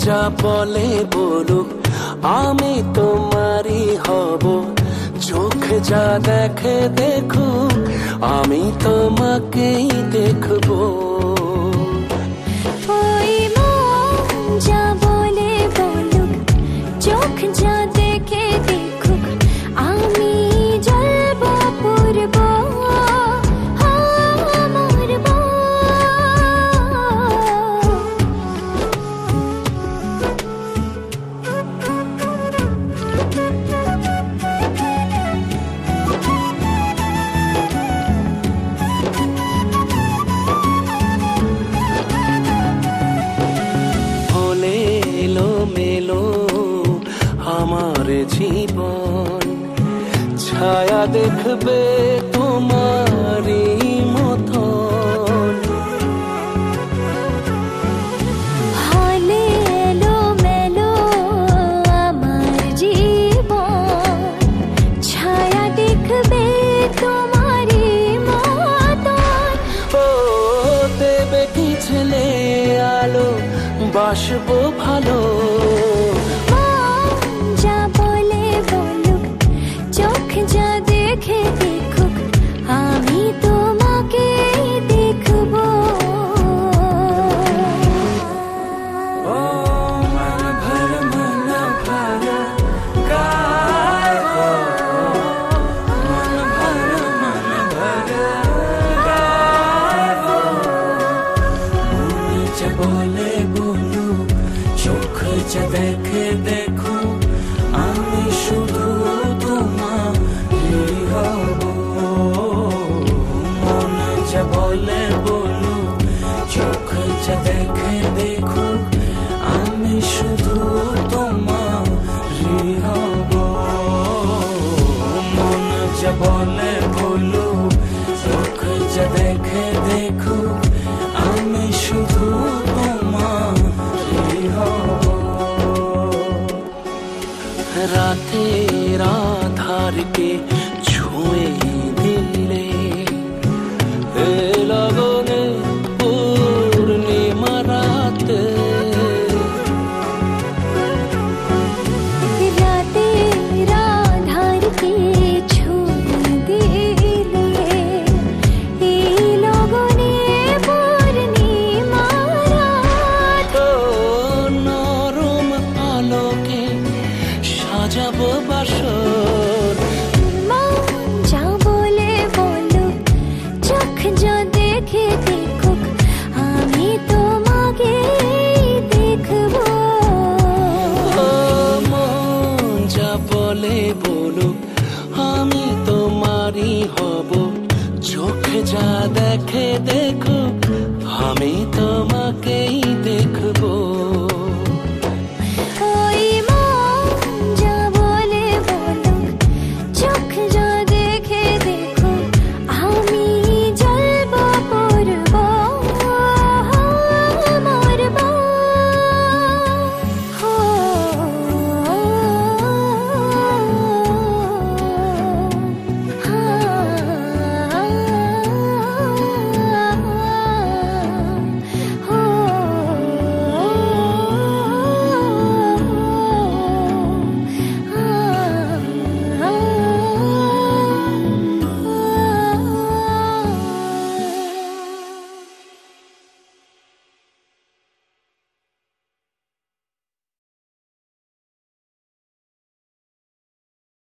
যা বলে বলুক আমি তোমারই হব, চোখ যা দেখে দেখুক আমি তোমাকেই দেখবো। ওই মন যা বলে বলুক, চোখ যা দেখে দেখুক আমি জ্বলব পুরব মরব। মেলো আমার জীবন, ছায়া দেখবে তোমারই মতন। হলে এলো মেলো আমার জীবন, ছায়া দেখবে তোমারই মতন। ও দেবে কি ছেলে আলো, বাসবো ভালো। যা বলে বলুক, চোখ যা দেখে দেখুক আমি তোমাকে দেখবো। বলে বলু চোখ যা দেখে দেখো আমি শুধু তোমারই হব। মন যা বলে বলু চোখ যা দেখে দেখো আমি শুধু তোমারই হব। মন যা বলে বলু চোখ যা দেখে দেখো আমি শুধু তোমারই হব। রাতের আধারকে ছুঁয়ে দিলে এ লগনে পূর্ণিমা রাতে। রাতের আধারকে ছুঁয়ে দিলে এই লগনে পূর্ণিমা রাতে। নরম আলোকে সাজাবো বাসর। মন যা বলে বলুক, চোখ যা দেখে দেখুক আমি তোমাকে দেখবো। মন যা বলে বলুক আমি তোমারই হব, চোখ যা দেখে দেখুক আমি তোমাকেই দেখবো।